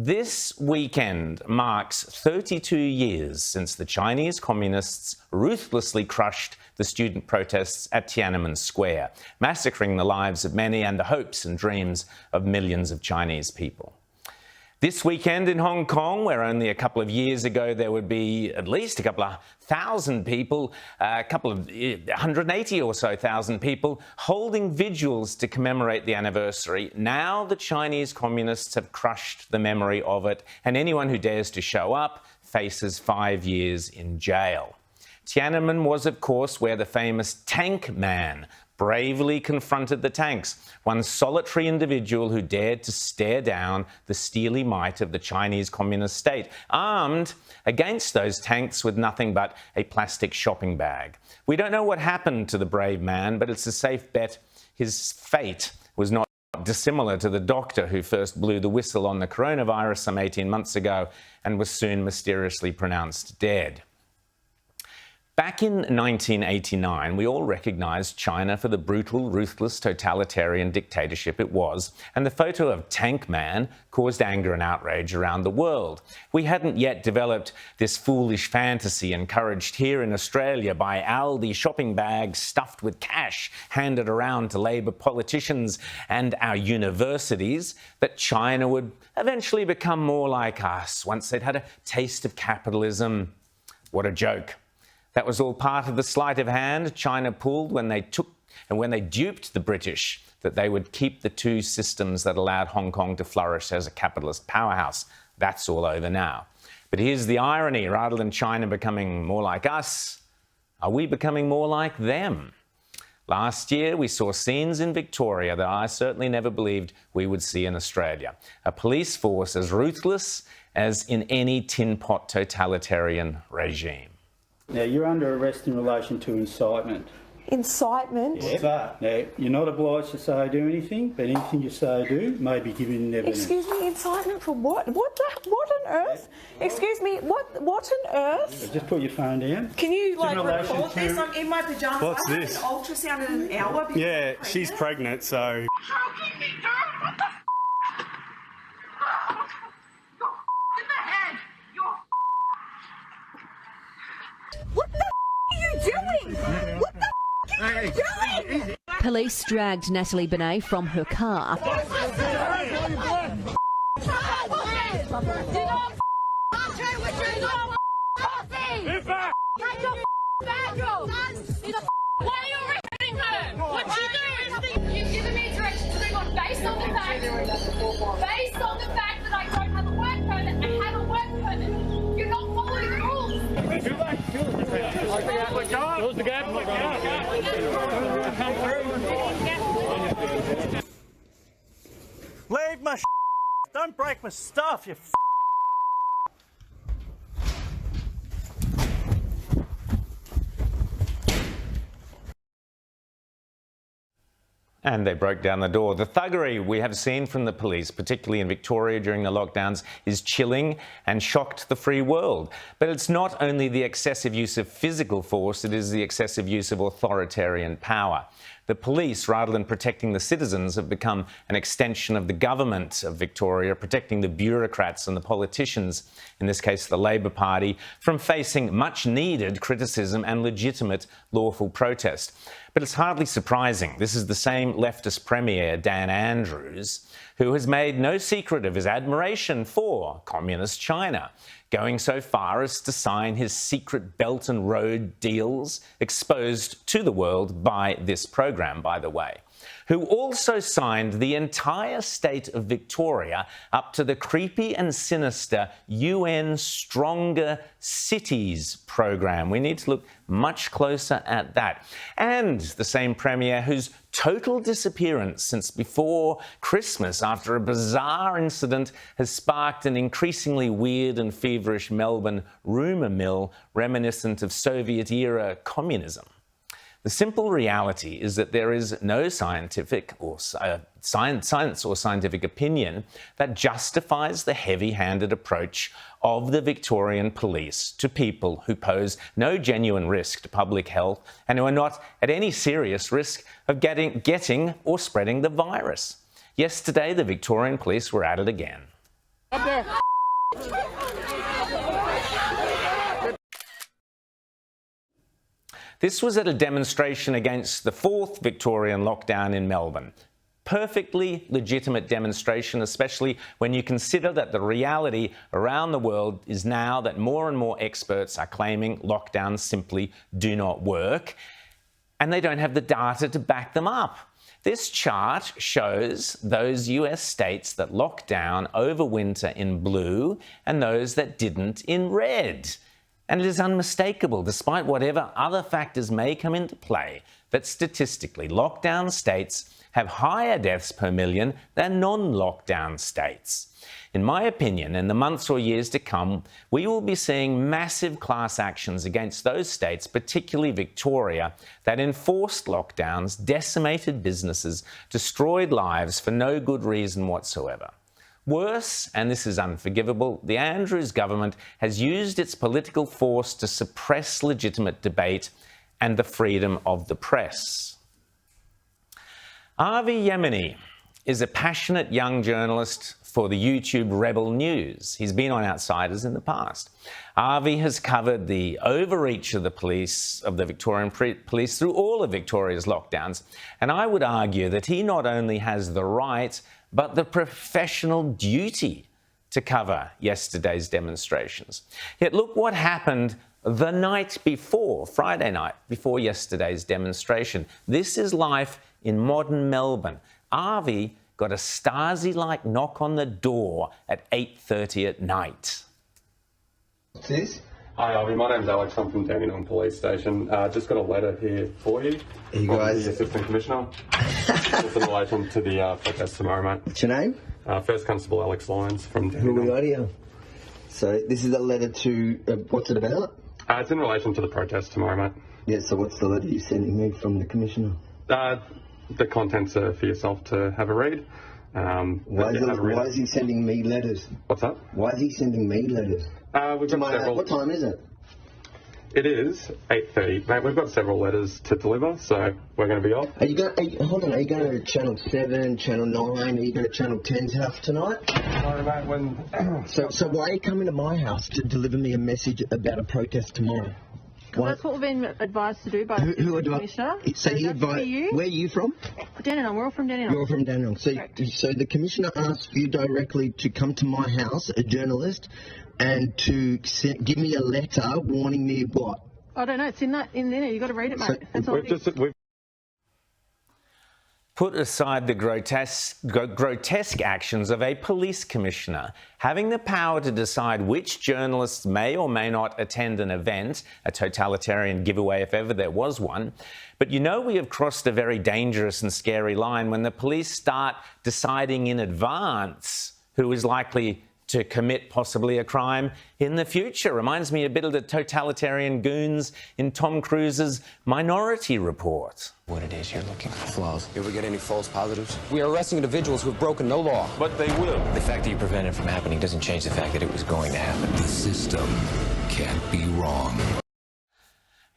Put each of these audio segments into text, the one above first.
This weekend marks 32 years since the Chinese communists ruthlessly crushed the student protests at Tiananmen Square, massacring the lives of many and the hopes and dreams of millions of Chinese people. This weekend in Hong Kong, where only a couple of years ago there would be at least a couple of thousand people, 180 or so thousand people holding vigils to commemorate the anniversary. Now the Chinese communists have crushed the memory of it, and anyone who dares to show up faces 5 years in jail. Tiananmen was, of course, where the famous Tank Man bravely confronted the tanks, one solitary individual who dared to stare down the steely might of the Chinese Communist state, armed against those tanks with nothing but a plastic shopping bag. We don't know what happened to the brave man, but it's a safe bet his fate was not dissimilar to the doctor who first blew the whistle on the coronavirus some 18 months ago and was soon mysteriously pronounced dead. Back in 1989, we all recognised China for the brutal, ruthless, totalitarian dictatorship it was, and the photo of Tank Man caused anger and outrage around the world. We hadn't yet developed this foolish fantasy encouraged here in Australia by Aldi shopping bags stuffed with cash handed around to Labor politicians and our universities, that China would eventually become more like us once they'd had a taste of capitalism. What a joke. That was all part of the sleight of hand China pulled when they duped the British that they would keep the two systems that allowed Hong Kong to flourish as a capitalist powerhouse. That's all over now. But here's the irony. Rather than China becoming more like us, are we becoming more like them? Last year, we saw scenes in Victoria that I certainly never believed we would see in Australia. A police force as ruthless as in any tin pot totalitarian regime. Now, you're under arrest in relation to incitement. Incitement? Yeah, but now, you're not obliged to say or do anything, but anything you say or do may be given evidence. Excuse me, incitement for what? What on earth? Yeah. Excuse me, what on earth? Just put your phone down. Can you, like, record this? I'm in my pyjamas. What's this? I had an ultrasound in an hour. Yeah, she's pregnant, so... What the are you doing? What the are you doing? Police dragged Natalie Benet from her car. Why are you arresting her? What's she doing? You've given me directions to bring on based on the fact that I don't have a work permit. I have a work permit. You're not following the rules. Close the gap. Leave my Don't break my stuff, you And they broke down the door. The thuggery we have seen from the police, particularly in Victoria during the lockdowns, is chilling and shocked the free world. But it's not only the excessive use of physical force, it is the excessive use of authoritarian power. The police, rather than protecting the citizens, have become an extension of the government of Victoria, protecting the bureaucrats and the politicians, in this case the Labor Party, from facing much-needed criticism and legitimate lawful protest. But it's hardly surprising. This is the same leftist Premier, Dan Andrews, who has made no secret of his admiration for Communist China, going so far as to sign his secret Belt and Road deals, exposed to the world by this program, by the way, who also signed the entire state of Victoria up to the creepy and sinister UN Stronger Cities program. We need to look much closer at that. And the same Premier whose total disappearance since before Christmas after a bizarre incident has sparked an increasingly weird and feverish Melbourne rumour mill reminiscent of Soviet-era communism. The simple reality is that there is no science or scientific opinion that justifies the heavy-handed approach of the Victorian police to people who pose no genuine risk to public health and who are not at any serious risk of getting or spreading the virus. Yesterday, the Victorian police were at it again. This was at a demonstration against the fourth Victorian lockdown in Melbourne. Perfectly legitimate demonstration, especially when you consider that the reality around the world is now that more and more experts are claiming lockdowns simply do not work, and they don't have the data to back them up. This chart shows those US states that locked down over winter in blue and those that didn't in red. And it is unmistakable, despite whatever other factors may come into play, that statistically lockdown states have higher deaths per million than non-lockdown states. In my opinion, in the months or years to come, we will be seeing massive class actions against those states, particularly Victoria, that enforced lockdowns, decimated businesses, destroyed lives for no good reason whatsoever. Worse, and this is unforgivable, the Andrews government has used its political force to suppress legitimate debate and the freedom of the press. Avi Yemeni is a passionate young journalist for the YouTube Rebel News. He's been on Outsiders in the past. Avi has covered the overreach of the police, of the Victorian police, through all of Victoria's lockdowns, and I would argue that he not only has the right, but the professional duty to cover yesterday's demonstrations. Yet look what happened the night before, Friday night, before yesterday's demonstration. This is life in modern Melbourne. Avi got a Stasi-like knock on the door at 8:30 at night. What's this? Hi, Avi. My name's Alex. I'm from Dandenong Police Station. Just got a letter here for you. You guys? The Assistant Commissioner. Just in relation to the protest tomorrow, mate. What's your name? First Constable Alex Lyons from Who we Dandenong. got here? So this is a letter to, what's it about? It's in relation to the protest tomorrow, mate. Yeah, so what's the letter you're sending me from the Commissioner? The contents are for yourself to have a read. Why is he sending me letters? What's that? Why is he sending me letters? We've got several. What time is it? It is 8:30. Mate, we've got several letters to deliver, so we're going to be off. Are you going to Channel 7, Channel 9? Are you going to Channel 10's house tonight? Sorry, mate, when... So why are you coming to my house to deliver me a message about a protest tomorrow? That's what we've been advised to do by the Commissioner. So he advised. Where are you from? Dandenong. We're all from Dandenong. You're from Dandenong. So the Commissioner asked you directly to come to my house, a journalist, and to give me a letter warning me what? I don't know. It's in there. You've got to read it, mate. That's all. Put aside the grotesque actions of a police commissioner having the power to decide which journalists may or may not attend an event, a totalitarian giveaway if ever there was one. But you know we have crossed a very dangerous and scary line when the police start deciding in advance who is likely to commit possibly a crime in the future. Reminds me a bit of the totalitarian goons in Tom Cruise's Minority Report. What it is you're looking for. Flaws. Did we get any false positives? We are arresting individuals who have broken no law. But they will. The fact that you prevented it from happening doesn't change the fact that it was going to happen. The system can't be wrong.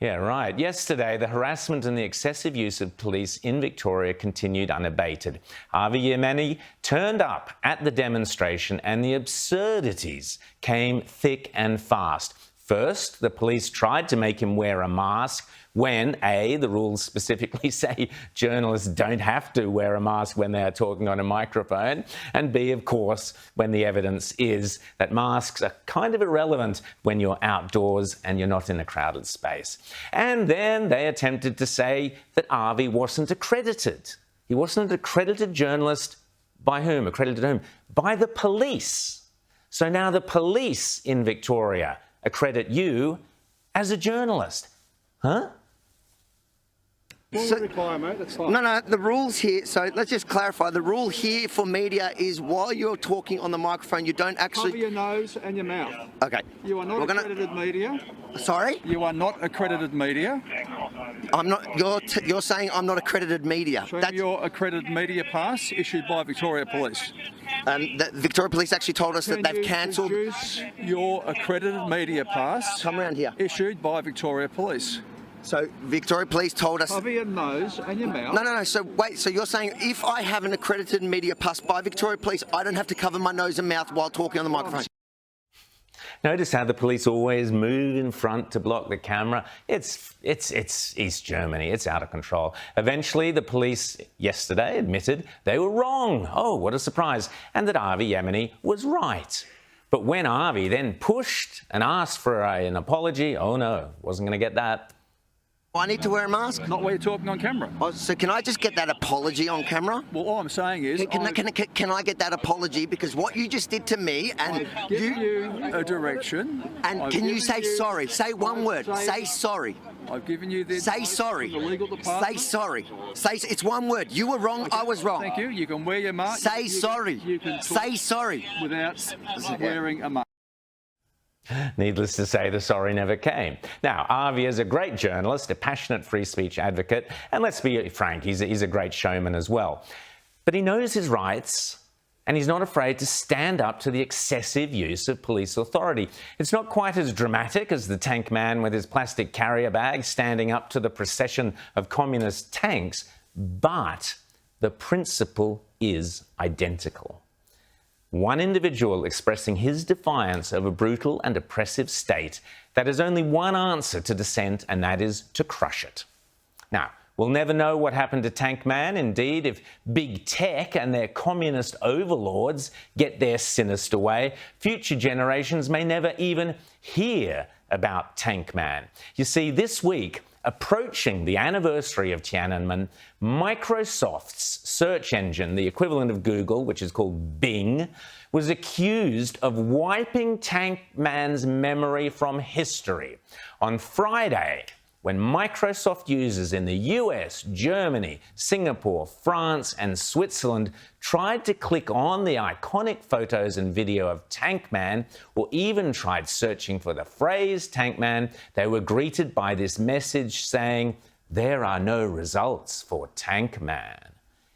Yeah, right. Yesterday, the harassment and the excessive use of police in Victoria continued unabated. Avi Yemeni turned up at the demonstration and the absurdities came thick and fast. First, the police tried to make him wear a mask when, A, the rules specifically say journalists don't have to wear a mask when they are talking on a microphone, and B, of course, when the evidence is that masks are kind of irrelevant when you're outdoors and you're not in a crowded space. And then they attempted to say that Avi wasn't accredited. He wasn't an accredited journalist. By whom? Accredited whom? By the police. So now the police in Victoria accredit you as a journalist. Huh? No, the rules here, so let's just clarify, the rule here for media is while you're talking on the microphone, you don't actually... Cover your nose and your mouth. Okay. You are not accredited media. Sorry? You are not accredited media. I'm not, you're saying I'm not accredited media. Show me your accredited media pass issued by Victoria Police. The Victoria Police actually told us that they've cancelled... Produce your accredited media pass. Come around here. Issued by Victoria Police. So Victoria Police told us... Cover your nose and your mouth. No. So wait, so you're saying if I have an accredited media pass by Victoria Police, I don't have to cover my nose and mouth while talking on the microphone? Notice how the police always move in front to block the camera. It's East Germany. It's out of control. Eventually, the police yesterday admitted they were wrong. Oh, what a surprise. And that Avi Yemeni was right. But when Avi then pushed and asked for an apology, oh no, wasn't going to get that. I need to wear a mask? Not while you're talking on camera. Oh, so can I just get that apology on camera? Well, all I'm saying is... Can I get that apology? Because what you just did to me and... I've given you a direction. And can you say sorry? Say one word. Say sorry. I've given you the... Say sorry. The legal department. Say sorry. It's one word. You were wrong, I was wrong. Thank you. You can wear your mask. Say sorry. You can say sorry. Without wearing a mask. Needless to say, the sorry never came. Now, Avi is a great journalist, a passionate free speech advocate, and let's be frank, he's a great showman as well. But he knows his rights, and he's not afraid to stand up to the excessive use of police authority. It's not quite as dramatic as the tank man with his plastic carrier bag standing up to the procession of communist tanks, but the principle is identical. One individual expressing his defiance of a brutal and oppressive state that has only one answer to dissent, and that is to crush it. Now, we'll never know what happened to Tank Man. Indeed, if big tech and their communist overlords get their sinister way, future generations may never even hear about Tank Man. You see, this week, approaching the anniversary of Tiananmen, Microsoft's search engine, the equivalent of Google, which is called Bing, was accused of wiping Tank Man's memory from history. On Friday, when Microsoft users in the US, Germany, Singapore, France and Switzerland tried to click on the iconic photos and video of Tank Man, or even tried searching for the phrase Tank Man, they were greeted by this message saying, "There are no results for Tank Man."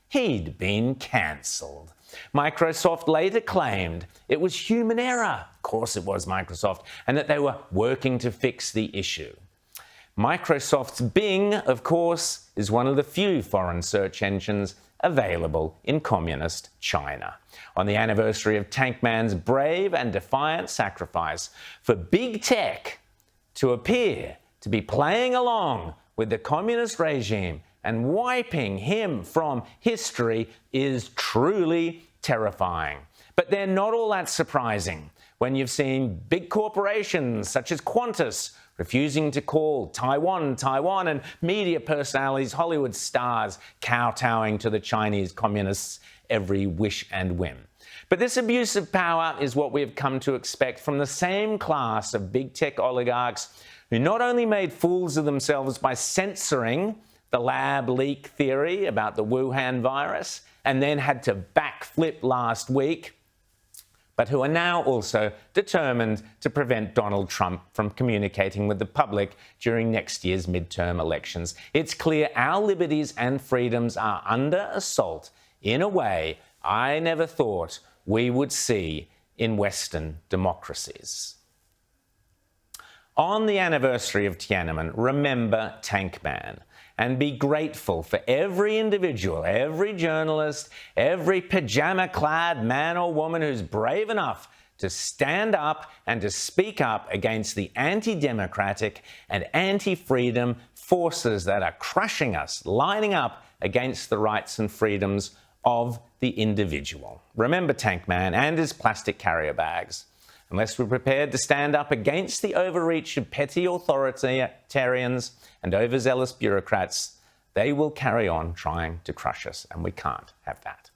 He'd been cancelled. Microsoft later claimed it was human error, of course it was Microsoft, and that they were working to fix the issue. Microsoft's Bing, of course, is one of the few foreign search engines available in communist China. On the anniversary of Tank Man's brave and defiant sacrifice, for big tech to appear to be playing along with the communist regime and wiping him from history is truly terrifying. But they're not all that surprising when you've seen big corporations such as Qantas refusing to call Taiwan, Taiwan, and media personalities, Hollywood stars, kowtowing to the Chinese communists' every wish and whim. But this abuse of power is what we have come to expect from the same class of big tech oligarchs who not only made fools of themselves by censoring the lab leak theory about the Wuhan virus and then had to backflip last week, but who are now also determined to prevent Donald Trump from communicating with the public during next year's midterm elections. It's clear our liberties and freedoms are under assault in a way I never thought we would see in Western democracies. On the anniversary of Tiananmen, remember Tank Man and be grateful for every individual, every journalist, every pajama-clad man or woman who's brave enough to stand up and to speak up against the anti-democratic and anti-freedom forces that are crushing us, lining up against the rights and freedoms of the individual. Remember Tank Man and his plastic carrier bags. Unless we're prepared to stand up against the overreach of petty authoritarians and overzealous bureaucrats, they will carry on trying to crush us, and we can't have that.